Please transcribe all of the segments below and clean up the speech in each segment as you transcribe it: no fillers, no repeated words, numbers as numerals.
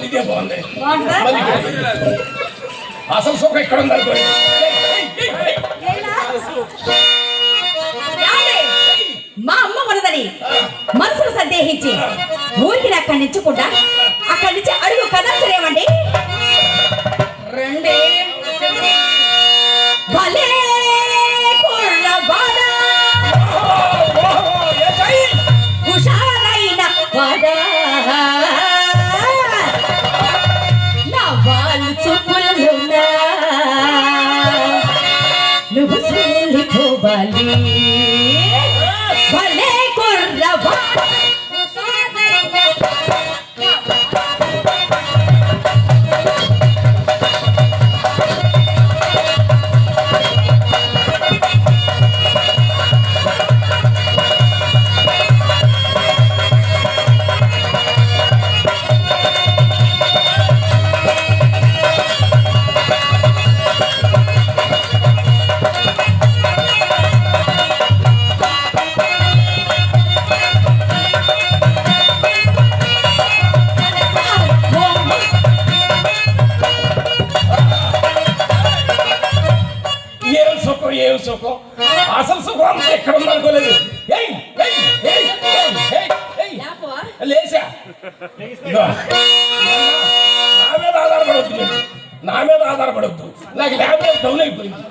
ఇదే బాగుంది. అసలు సుఖం ఇక్కడ ఉంది అనుకోండి. మా అమ్మ ఉన్నదని మనసును సందేహించి ఊరికి అక్కడి నుంచి కూడా అక్కడి నుంచి అడుగు కదర్చలేమండి. రండి భలే కుర్రవాడా హుషారైన వాడా నా వాళ్ళు చూపులున్నా నువ్వు సూలిపోవాలి. భలే కుర్రవాడా ఏం సుఖం, అసలు సుఖం ఎక్కడ ఉందనుకోలేదు. లేచా నా మీద ఆధారపడవద్దు, నా మీద ఆధారపడవద్దు. నాకు ల్యాబ్ డౌన్ అయిపోయింది.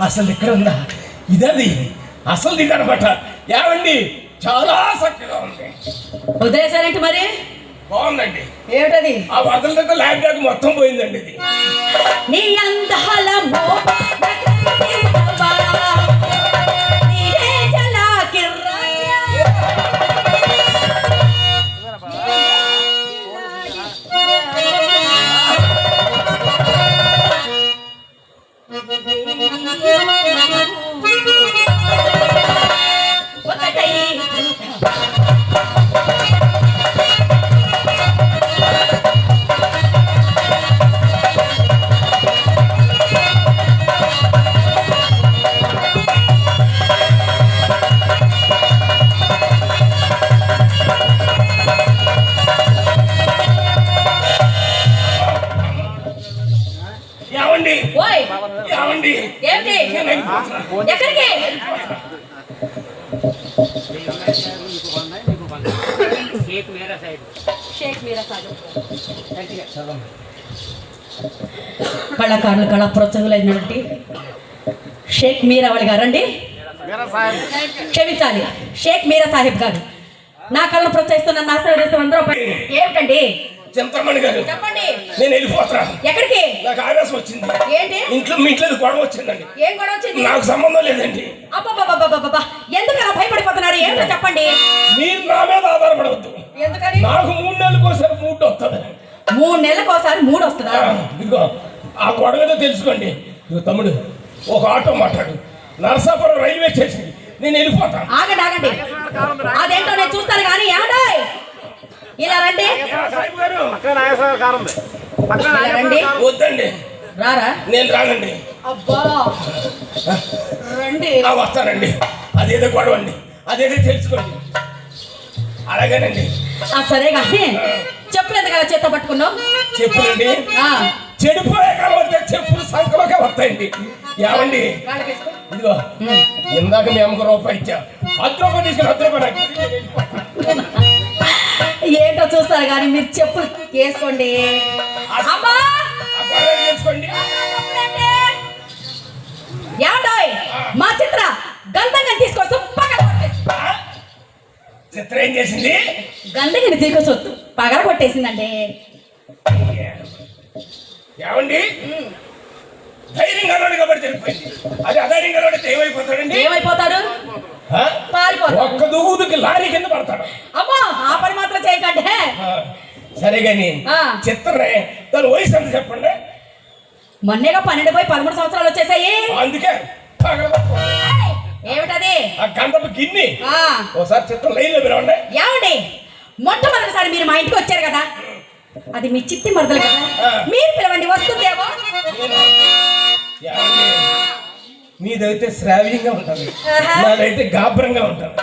అసలు ఇక్కడ ఉందా? ఇదది అసలు దిగనమాట. ఏమండి చాలా చక్కగా ఉంది. వదిలేసారేంటి మరి? బాగుందండి. ఏమిటది? ఆ వదలతో ల్యాబ్ బ్యాగ్ మొత్తం పోయిందండి. ఇది నీ అందాల ఎక్కడికి? కళాకారులు కళా ప్రోత్సాహులైనటువంటి షేక్ మీరా వాళ్ళ గారండి. క్షమించాలి, షేక్ మీరా సాహిబ్ గారు నా కళను ప్రోత్సహిస్తున్న ఆశీర్వదిస్తున్న అందరూ. ఏమిటండి? చింతమణి గారు చెప్పండి. నేను వెళ్ళిపోతున్నా. ఎక్కడికి? నాకు ఆవేశం వచ్చింది. ఏంటి? మీ ఇంట్లో గొడవ వచ్చిందండి. ఏం గొడవ వచ్చింది? నాకు సంబంధం లేదండి. అబ్బా ఎందుకు అలా భయపడిపోతున్నారు? ఏంటో చెప్పండి. మీరు నా మీద ఆధారపడవద్దు. ఎందుకని? నాకు 3 నెలలకోసారి మూడు వస్తుంది. 3 నెలలకోసారి మూడు వస్తుందా? ఇదిగో ఆ గొడవ ఏదో తెలుసుకోండి. తమ్ముడు ఒక ఆటో మాట్లాడు, నరసాపురం రైల్వే స్టేషన్. నేను వెళ్ళిపోతాను. ఆగండి, అదేంటో నేను చూస్తాను కానీ. ఏమండోయ్ ఇలా రండి సాహిబ్ గారు ఇలా రండి వద్దండి, రారా నేను రానండి. అబ్బా రండి వస్తానండి. అదేదో గొడవ అండి, అదేదో తెలుసుకోండి. అలాగేనండి. సరే కానీ చెప్పులు ఎందుకు చేత పట్టుకున్నావు? చెప్పులండి చెడిపోయే కాలం వస్తే చెప్పులు సంఖలోకే వస్తాయండి. ఏమండి ఇదిగో ఇందాక మీ అమ్మకు రూపాయి ఇచ్చా, 10 రూపాయలు తీసుకుని 10 రూపాయలు ఏంటో చూస్తారు కానీ మీరు చెప్పులు వేసుకోండి. అమ్మా తెలుసుకోండి. ఏమంటాయ్ మా చిత్ర గంధంగా తీసుకొస్తూ పగల చిత్ర ఏం చేసింది? గంధగిని తీసుకొస్తూ పగల కొట్టేసిందండి. ఏమండి ధైర్యంగా కాబట్టి తెలిపోయింది. అది అధైర్యంగా ఏమైపోతాడండి? ఏమైపోతాడు? పారిపోతాడు. ఒక్క దూకుదుకి లారీ కింద పడతాడు. అమ్మా ఆ పని మాత్రం చేయకండి. సరే గాని చిత్రనే దాని వయసు ఎంత చెప్పండి? మొన్నేగా 12 పోయి 13 సంవత్సరాలు వచ్చేసాయి. అందుకే ఏమిటది? ఆ గంధపు గిన్నె ఓసారి చిత్రం లైన్ లో పిలవండి. ఏమండి మొట్టమొదటిసారి మీరు మా ఇంటికి వచ్చారు కదా, అది మీ చిట్టి మరదలు కదా, మీరు పిలవండి వస్తుందేమో. మీదైతే శ్రావ్యంగా ఉంటుంది, నాదైతే గాభరంగా ఉంటుంది.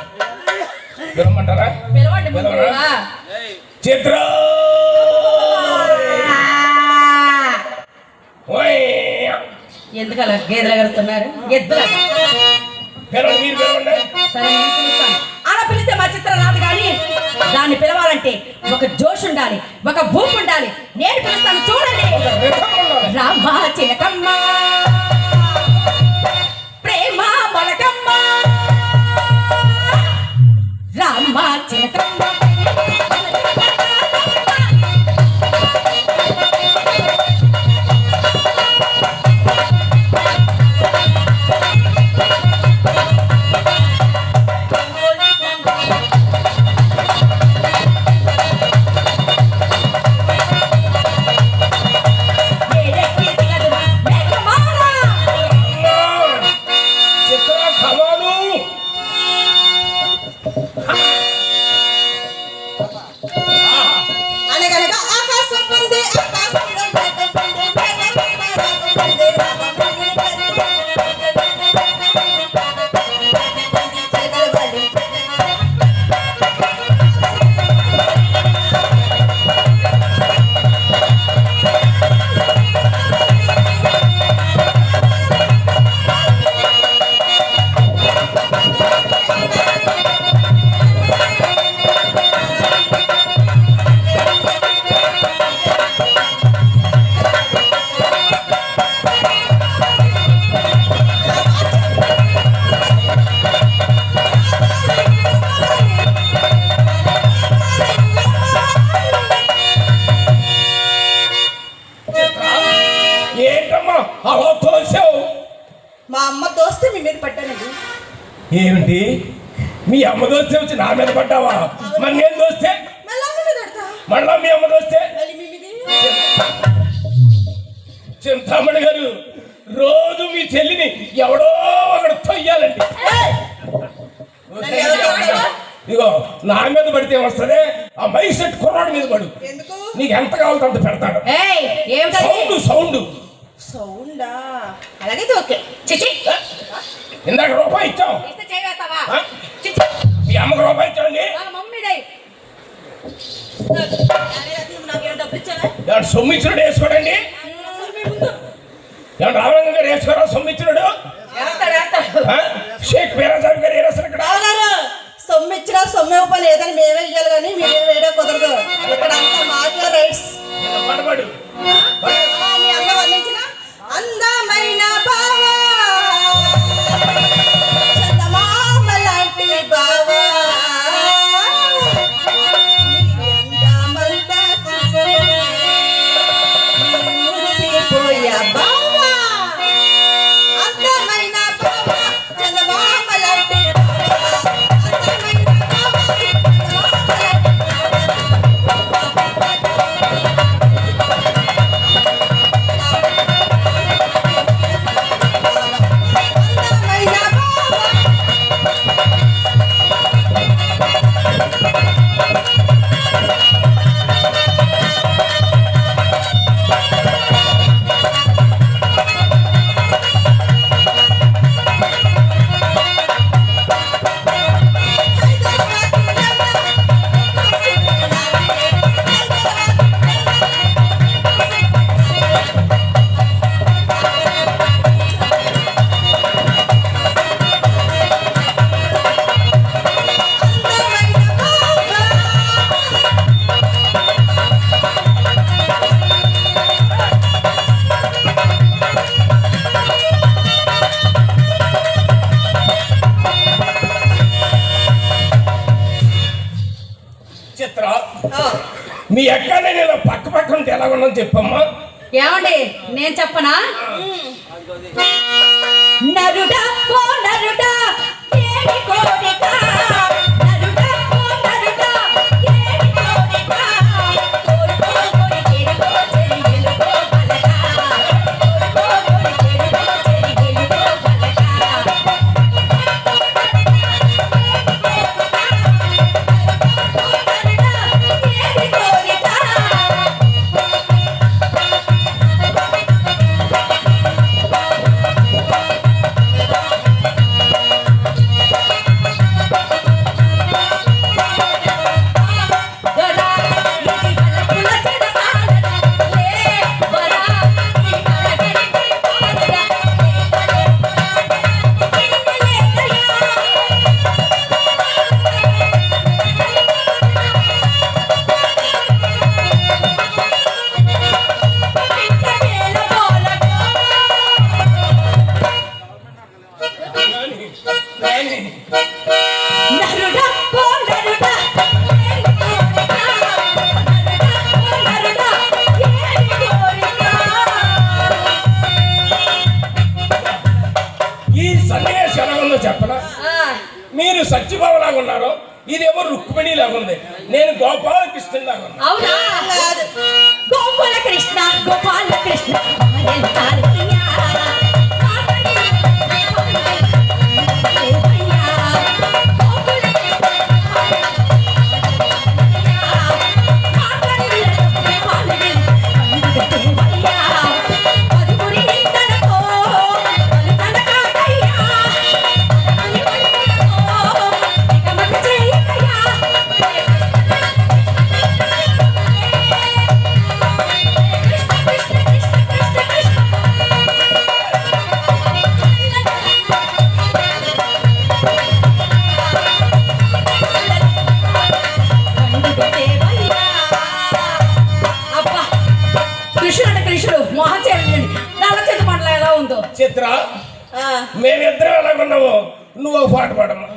పిలవమంటారా? పిలవండి. చిత్ర ఎందుకు అలా గేదెలు ఎగరుతున్నారు? ఎద్దులా? పిలవండి, మీరు పిలవండి. సరే నేను పిలుస్తాను. అలా పిలిస్తే మా చిత్రం రాదు కానీ దాన్ని పిలవాలంటే ఒక జోష్ ఉండాలి, ఒక భూమి ఉండాలి. నేను పిలుస్తాను చూడండి. రామ చిలకమ్మ ప్రేమ మొలకమ్మ, రామ చిలకమ్మ మా అమ్మ దోస్తే మీ మీద పట్టానండి. ఏమిటి మీ అమ్మ దోస్తే వచ్చి నా మీద పడ్డావా? మరి నేను దోస్తే మళ్ళా మీ అమ్మ దోస్తే? చింతామణి గారు రోజు మీ చెల్లిని ఎవడో ఒకడు తొయ్యాలండి. ఇగో నా మీద పడితే వస్తుంది, ఆ మైక్ సెట్ కుర్రాడు మీద పడు, నీకు ఎంత కావాలో అంత పెడతాడు. సౌండ్ సౌండ్ సౌండా? అలాగైతే ఓకే. ఇందాక రూపాయి ఇచ్చాం, మీ అమ్మకు రూపాయి ఇచ్చాండి. సొమ్ము ఇచ్చినట్టు వేసుకోడండి. రామలింగం గారు వేసుకోరా సొమ్ము ఇచ్చినాడు? షేక్ పేరాజాబి గారు వేరేస్తారు ఇక్కడ. సొమ్ము ఇచ్చినా సొమ్ము ఇవ్వాలి లేదని మేమే ఇవ్వాలి కానీ మీరే వేయడం కుదరదు. ఇక్కడ అంతా మాకే రైట్స్. పడబడు మీ అన్న వర్ణించిన అందమైన బావా, చందమామ లాంటి బావా, అందమంతా చూసిపోయా బావా, అందమైన బావా, చందమామ లాంటి బావా, అందమైన బావా, చందమామ లాంటి బావా. మీ అక్క నేను ఇలా పక్క పక్క ఉంటే ఎలా ఉన్నాను చెప్పమ్మా. ఏమండి నేను చెప్పనా? నరుడా ఓ నరుడా ఏమి కోరిక, నరుడా ఓ నరుడా ఏమి కోరిక, కోరుకో కోరికేరుకో చెరి వెలుగో బలక, కోరుకో కోరికేరుకో చెరి వెలుగో బలక, ఏమి కోరిక. నరుడా ఓ నరుడా ఏమి కోరిక, నరుడా ఓ నరుడా ఏమి కోరిక. ఈ సన్నివేశం ఎలా ఉందో చెప్పనా? మీరు సత్యభావలాగా ఉన్నారు, ఇదేమో రుక్మిణి లాగా ఉంది, నేను గోపాలకృష్ణ లాగా ఉన్నా. అవునా? గోపాల కృష్ణ గోపాల కృష్ణ అబ్బా కృష్ణుడు కృష్ణుడు మోహన్ చేయండి నల్ల చేతి పండ్ల ఎలా ఉందో. చిత్ర, మేమిద్దరం ఎలాగున్నాము, నువ్వు ఒక పాట పాడమ్మా.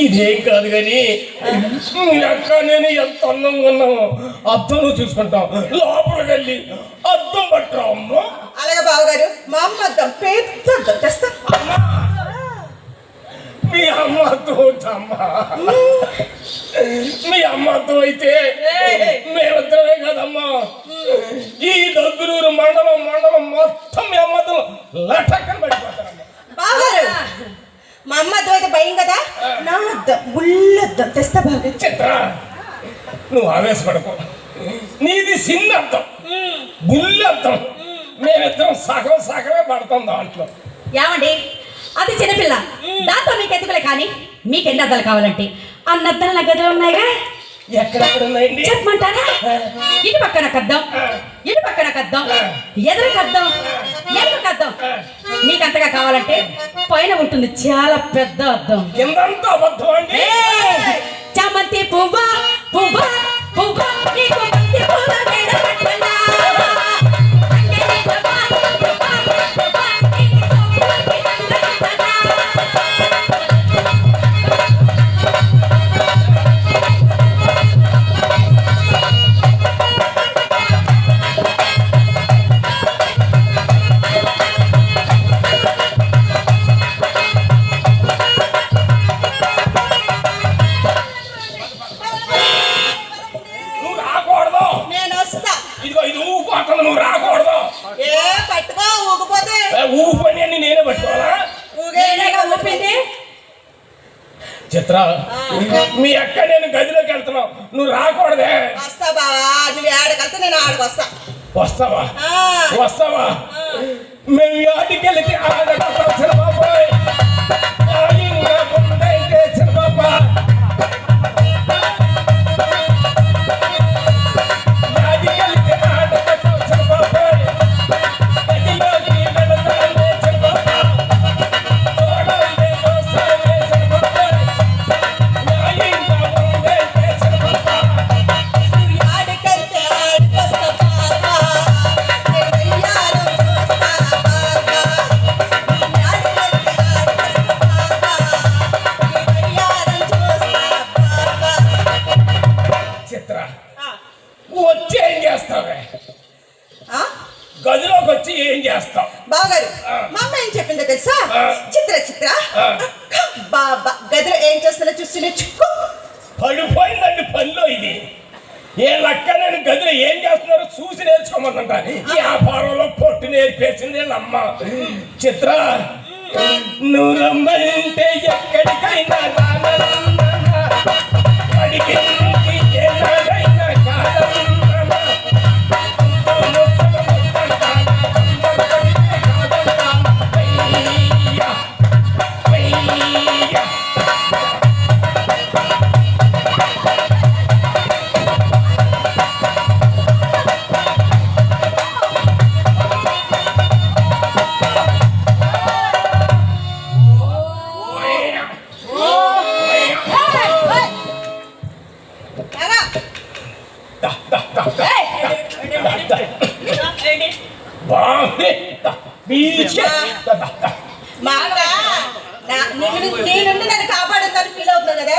ఇదేం కాదు కానీ మీ అక్క నేను ఎంత అందంగా ఉన్నామో అద్దం చూసుకుంటాం, లోపలికి వెళ్ళి అద్దం పట్టరా అమ్మ. అలాగే బావగారు, మా అమ్మ అద్దం పెద్ద అద్దం తెస్తా. మీ అమ్మ అద్దం అవుతామ్మా, మీ అమ్మ అద్దం అయితే మేమిద్దరమే కదమ్మా, ఈ దగ్గరూరు మండలం మొత్తం మీ అమ్మతో లటక్కని పడిపోతారమ్మా. బావగారు, మా అమ్మ అద్దం అయితే భయం కదా, నా అద్దం బుల్లద్దం తెస్తా బాగా. చిత్ర, నువ్వు ఆవేశపడకు, నీది చిన్న అద్దం బుల్లద్దం, మేమిద్దరం సగమే పడతాం దాంట్లో. ఏమండి అది చిన్నపిల్ల, దాంతో మీకు ఎత్తుకులే కానీ మీకు ఎన్ని అద్దాలు కావాలంటే అన్నద్దాలు నా గదిలో ఉన్నాయిగా. ఎక్కడెక్కడ ఉన్నాయండి చెప్పమంటారా? ఇటు పక్కన కద్దాం, ఇటు పక్కన కద్దాం, ఎదురు కద్దాం, ఎదురు కద్దాం. మీకు అంతగా కావాలంటే పైన ఉంటుంది చాలా పెద్ద అద్దం. కిందంతా అబద్ధం అండి. చామంతి పువ్వా పువ్వా పువ్వా నీకు బంతి పూల మేడ కట్టనా అంగని బాయి బాయి సోపుకి నందనా నువ్వు రాకూడదు. నేను వస్తా. ఇదిగో ఇది ఊగిపోతుంది, నువ్వు రాకూడదు. ఏ పట్టుకో ఊగిపోతే. ఊగిపోయి అన్ని నేనే పట్టుకోవాలా? నేనేగా ఊపింది చిత్ర, మీ అక్క నేను గదిలోకి వెళ్తున్నావు, నువ్వు రాకూడదే. వస్తా బావా, నువ్వు ఆడకెళ్తే నేను ఆడకు వస్తా. వస్తావా ఆ, వస్తావా? మేము ఆడికి వెళ్తే ఆడకొచ్చిన బాబాయ్ ఇంకా ముందైతే చిన్న బాబాయ్ ఆడికి వెళ్తే ఆడకొచ్చిన బాబాయ్ గదిలోకి వెళ్తానే చిన్న బాబాయ్ చూడండి దోస్తానే చిన్న బాబాయ్ ఇంకా ముందైతే చిన్న బాబాయ్ ఆడకెళ్తే ఆడకొస్తా బావా. నేను వెయ్యాలో చూస్తా బావా. ఆడకెళ్తే ఆడకొస్తా బావా. నేను వెయ్యాలో చూస్తా బావా. చిత్ర, ఆ, వచ్చి ఏం చేస్తావే? ఆ? గదిలోకి వచ్చి ఏం చేస్తావు? బావగారు, ఆ. మా అమ్మ ఏం చెప్పిందో తెలుసా? ఆ. చిత్ర చిత్ర ఆ. బాబా గదిలో ఏం చేస్తున్నా చూసి నేర్చుకో. పడిపోయిందండి పనిలో ఇది. ఏ లక్క నేను గదిలో ఏం చేస్తున్నారో చూసి నేర్చుకోమందంట. ఈ వ్యాపారంలో పొట్టు నేర్పేసింది అమ్మ. చిత్ర, నువ్వు రమ్మంటే ఎక్కడికైనా రానన్నా, అడిగింది ఏనాడైనా కాదన్నా. అయ్యా, అయ్యా. రారా. బాగుంది. మా అక్క నేనుండి నన్ను కాపాడుతుందని ఫీల్ అవుతున్నావు కదా.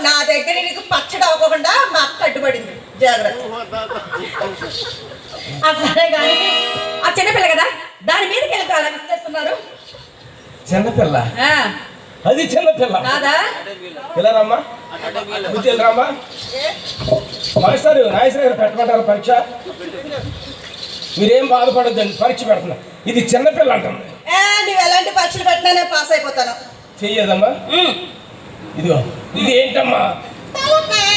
నా దగ్గర నీకు పచ్చడి అవ్వకుండా మా అక్క అడ్డుపడింది. జాగ్రత్త. సరే కానీ ఆ చిన్నపిల్ల కదా, దాని మీదకి వెళ్ళి అలా చేస్తున్నారు చిన్నపిల్ల, ఆ, అది చిన్నపిల్ల. కాదా ఇలా రమ్మా, బుద్ధి రామ్మా. మాస్టర్ నాగేశ్వర గారు పెట్టమంటారు పరీక్ష? మీరేం బాధపడద్దండి, పరీక్ష పెడుతున్నా. ఇది చిన్నపిల్ల అంటుంది. నువ్వు ఎలాంటి పరీక్షలు పెట్టినా నేను పాస్ అయిపోతాను. చెయ్యదమ్మా. ఇదిగో ఇది ఏంటమ్మా? తలకాయ.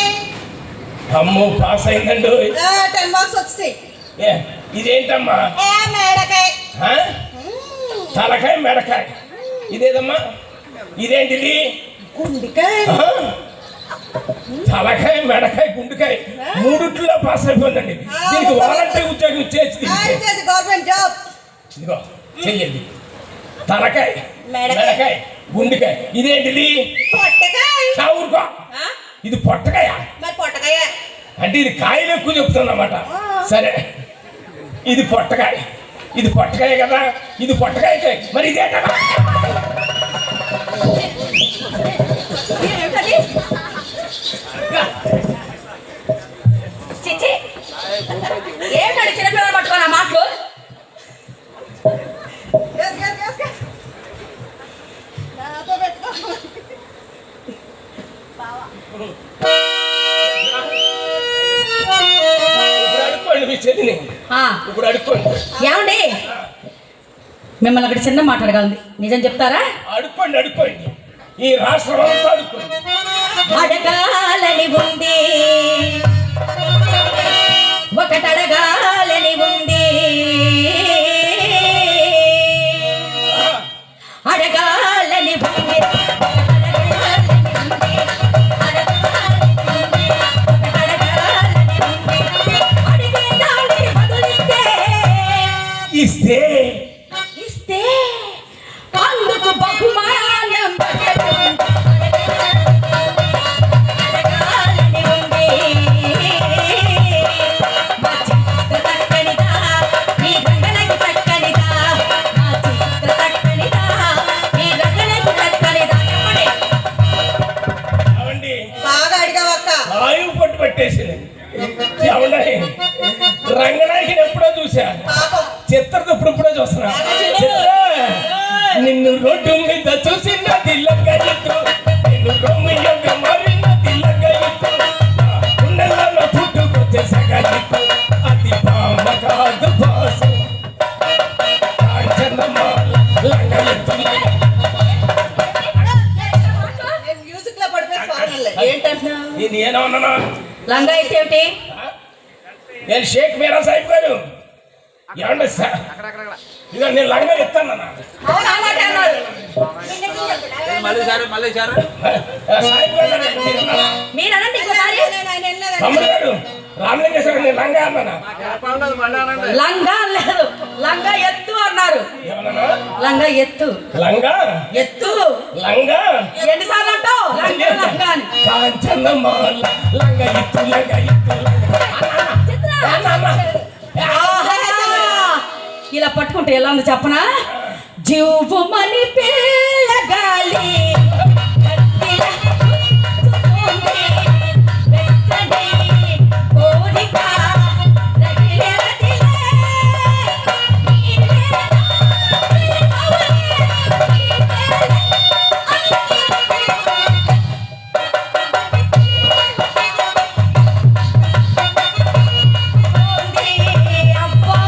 అమ్మో పాస్ అయిందండి. 10 మార్క్స్ వచ్చాయి. ఇదేంటమ్మా? మేడకాయ. ఆ? తలకాయ మెడకాయ. ఇదేదమ్మా? ఇదేంటిది? గుండికాయ. ఆ? తలకాయ మెడకాయ గుండెకాయ మూడిట్లో పాస్ అయిపోయిందండి. దీనికి వాలంటీర్ ఉద్యోగం ఇచ్చేసి గవర్నమెంట్ జాబ్. ఇదిగో చెయ్యండి. తలకాయ మెడకాయ. మెడకాయ గుండెకాయ. ఇదేంటిది? పొట్టకాయ. చావురుకో. ఆ? ఇది పొట్టకాయ. మరి పొట్టకాయ. అంటే ఇది కాయలు ఎక్కువ చెప్తున్నమాట. సరే, ఇది పొట్టకాయ. ఇది పొట్టకాయ కదా, ఇది పొట్టకాయ. మరి ఇదేంట? ఏమిటది? చిచి, ఏమిటండి చిన్నపిల్లలు పట్టుకోని ఆ మాటలు? Yes. నాతో పెట్టుకో. ఇప్పుడు అడుక్కోండి మీ చేతిని. ఆ, ఇప్పుడు అడుక్కోండి. ఏమండి మిమ్మల్ని అక్కడ చిన్న మాట అడగాలి, నిజం చెప్తారా? అడుక్కోండి. ఈ రాష్ట్రం అంతా అడుక్కోండి. అడగాలని ఉంది, ఒకటి అడగాలని ఉంది, అడగాలని ఉంది, ఇస్తే ఇస్తే అందుకు బహుమానం అడగాలని ఉంది. పట్టేసింది. ఏమన్నా రంగనాయకుని ఎప్పుడో చూసా, పాపం చిత్రతో ఇప్పుడెప్పుడో చూస్తున్నా. చిత్ర, నిన్ను రోడ్డు మీద చూసినది లగ్గయితు, నిన్ను రొమ్మియగా మారినది లగ్గయితు, గుండెలలో పుట్టుకొచ్చే సగయితు, అది బామ్మ కాదు బాసు, కాంచనమాల లంగయితు. నేను మ్యూజిక్ లో పడిపోయి ఫారెన్లే. ఏంటంటున్నావు? నేను ఏమన్నా, లంగా అయితే ఏమిటి? నేను షేక్ మీరా సాహిబ్ గారు ఏమండి సార్, ఇదో నేను లంగా ఇస్తానన్నా. అవును, అలాగే అన్నాడు. సాహిబ్ గారు మీరన్నారా? మీరు అనండి ఇంకోసారి. ఆయన వెళ్ళలేదండి. తమ్ముడు గారు రామలింగేశ్వర నేను లంగా అన్నానా? లంగా లేదు, లంగా ఎత్తు అన్నారు. ఏమన్నా? లంగా ఎత్తు, లంగా ఎత్తు. లంగా ఎన్నిసార్లు అంటావు లంగా లంగా అని? కాంచనమాల లంగా ఇత్తు లంగా ఇత్తు ఆహా! ఇలా పట్టుకుంటే ఎలా ఉంది చెప్పనా? జీవమని పిల్లగాలి కత్తిలా చుట్టుకుంది, వెచ్చని కోరిక రగిలే రగిలే, నీవే అబ్బా!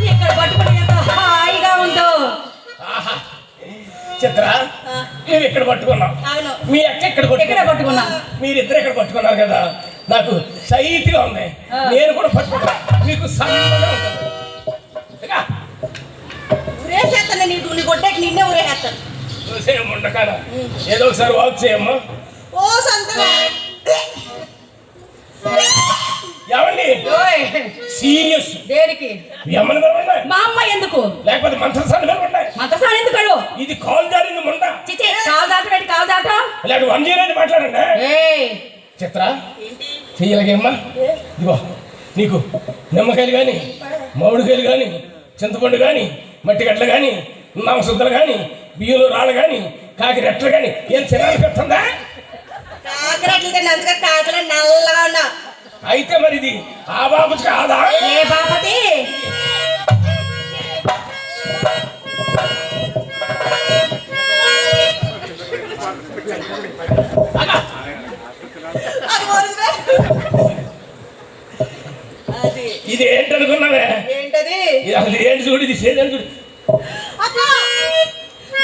ఇక్కడ పట్టుకుని ఎంత హాయిగా ఉందో. చిత్ర, నువ్వు ఇక్కడ పట్టుకున్నావు, అవును. మీ అక్క ఇక్కడ ఇక్కడే పట్టుకున్నా. మీరిద్దరు ఇక్కడ పట్టుకున్నారు కదా, నాకు సైట్గా ఉంది. నేను కూడా పట్టుకున్నా, మీకు సైట్గా ఉంటుంది. ఇక, ఊరేసేస్తాను నీ గొడ్డకి నిన్నే ఊరేసేస్తాను. చూసేయమ్మ ఉండకాడ ఏదో ఒకసారి వాక్ చేయమ్మా. ఓ సంతలో ఏమండి ఓయ్, సీరియస్ దేనికి? ఎమ్మని పిలవండి, మా అమ్మ ఎందుకు? లేకపోతే మంత్రసాన్ని పిలవండి. మంతసారి ఎందుకు అడు? ఇది కాల్ జారింది ముండ, చిచి, కాలు దాటం ఏంటి? కాలు దాటం? ఇలాంటి 1 మాట్లాడండి. ఏయ్, చిత్ర చెయ్యలాగేమ్మా, ఇదిగో నీకు నిమ్మకాయలు కానీ, మామిడికాయలు కానీ, చింతపండు కానీ, మట్టి గడ్డలు కానీ, నామశుద్ధలు కానీ, బియ్యంలో రాళ్ళు కానీ, కాకి రెట్టలు కానీ ఏం తినాలి పెడుతుందా? కాకరట్లు తిన్నా అందుకే కాకలు నల్లగా ఉన్నా. అయితే మరి ఇది ఆ బాబు కాదా? ఏ బాపతి? అది మోసుకురా. అది ఇది ఏంటనుకున్నావే? ఏంటది? ఇది అసలు ఏంటి చూడు, ఇది చేదని చూడు. అట్లా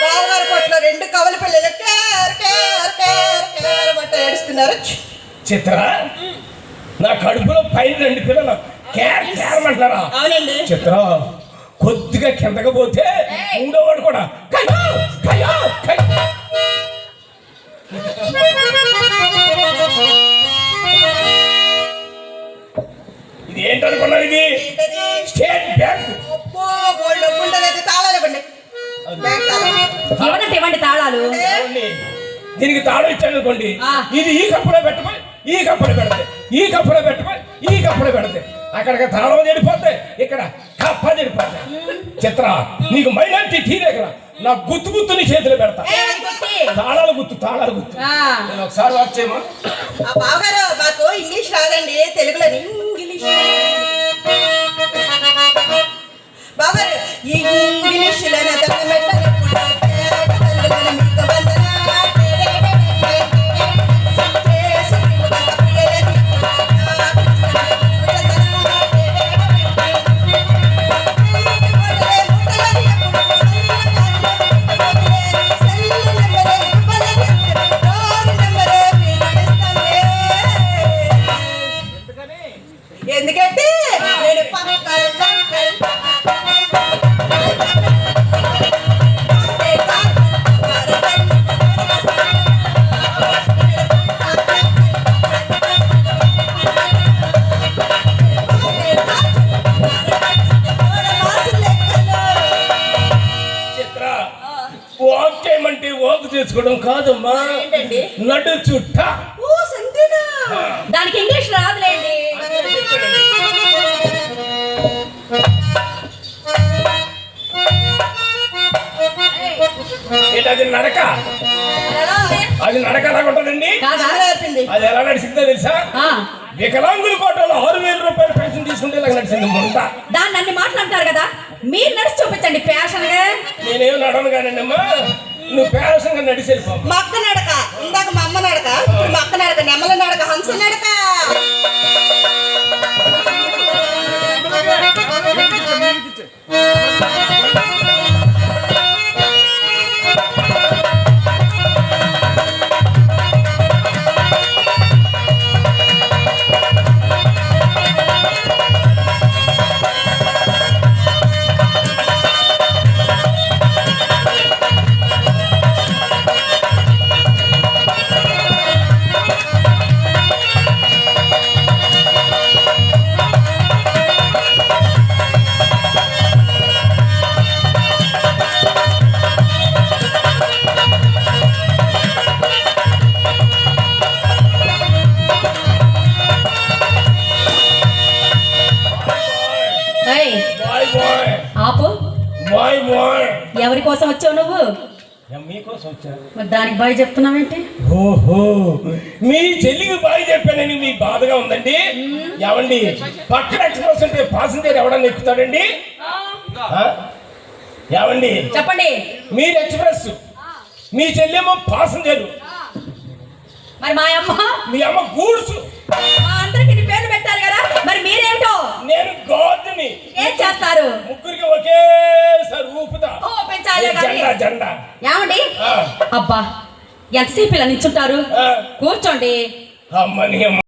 బావగారు కొట్లో 2 కవల పిల్లలు కేర్ కేర్ కేర్ కేర్ బట్ట ఏడుస్తున్నారు. చిత్ర, నా కడుపులో పైన 2 పిల్లలు కేర్ కేరమంటారా? అవునండి. చిత్ర, కొద్దిగా కిందకి పోతే మూడోవాడు కూడా కయ్యో కయ్యో కయ్యో. ఇది ఏంటనుకున్నారు? ఇది ఏంటది? State bank. అబ్బో గోల్డ్ డబ్బు ఉంటుంది. తాళాలు ఇవ్వండి. బ్యాంక్ తాళాలు. ఇవ్వనంటే ఇవ్వండి తాళాలు. ఏమండి? దీనికి తాళం ఇచ్చాను అనుకోండి, ఆ. ఇది ఈ కప్పులో పెట్టమని ఈ కప్పులో పెడితే, ఈ కప్పులో పెట్టమని ఈ కప్పులో పెడితే, అక్కడికి తాళం చెడిపోతాయి, ఇక్కడ కప్ప చెడిపోతాయి. చిత్ర, నీకు మైనార్టీ టీ దగ్గర నా గుత్తు గుత్తు నీ చేతిలో పెడతా. ఏయ్, గుత్తి. తాళాలు గుత్తు తాళాలు గుత్తు. ఆ, నేను ఒకసారి వాక్ చేయమా. ఆ బావగారు మాకు ఇంగ్లీష్ రాదండి, తెలుగులోని ఇంగ్లీష్. బావగారు ఇంగ్లీష్లో ఎందుకంటే నేను చిత్ర, వాక్ చేయమంటే వాక్ చేసుకోవడం కాదమ్మా, ఏంటండి? నడు చుట్ట. ఓ సంతేనా? దానికి ఇంగ్లీష్ రాదులేండి. ఏంటి అది నడక? ఎలా ఉంది? అది నడక ఎలా ఉంటుందండి? కాదా? బాగా నేర్పింది. అది ఎలా నడిచిందో తెలుసా? ఆ, వికలాంగుల కోటలో 6,000 రూపాయలు పెన్షన్ తీసుకుంటే ఇలా నడిచింది మొంట. దాన్ని అన్ని మాట్లాడతారు కదా, మీరు నడిచి చూపించండి ఫ్యాషన్ గా. నేనేం నడవను కానమ్మా, నువ్వు పేషన్గా నడిచి వెళ్ళిపో. మా అక్క నడక, ఇందాక మా అమ్మ నడక, ఇప్పుడు మా అక్క నడక, నెమల నడక, హంస నడక. ఏయ్, బాయ్ బాయ్ ఆపు. Bye bye. ఎవరి కోసం వచ్చావు నువ్వు? మీకోసం వచ్చాను. మరి దానికి బాయ్ చెప్తున్నావేంటి? ఓహో, మీ చెల్లికి బాయ్ చెప్పానని మీ బాధగా ఉందండి. ఏమండి, పక్కన ఎక్స్ప్రెస్ ఉంటే పాసింజర్ ఎవడన్నా ఎక్కుతాడండి? ఆ? ఏమండి, చెప్పండి. మీరు ఎక్స్ప్రెస్, మీ చెల్లేమో పాసింజర్, మరి మా అమ్మ, మీ అమ్మ గూడ్స్, మా అందరికి నీ పేర్లు పెట్టారు కదా, మరి మీరేమిటో? నేను గార్డుని. ఏం చేస్తారు? ముగ్గురికి ఒకేసారి ఊపుతా. ఓ, పెంచాలి కానీ. జెండా జెండా. ఏమండి? ఆ. అబ్బా, ఎంతసేపు ఇలా నిల్చుంటారు? ఆ. కూర్చోండి. అమ్మని అమ్మ.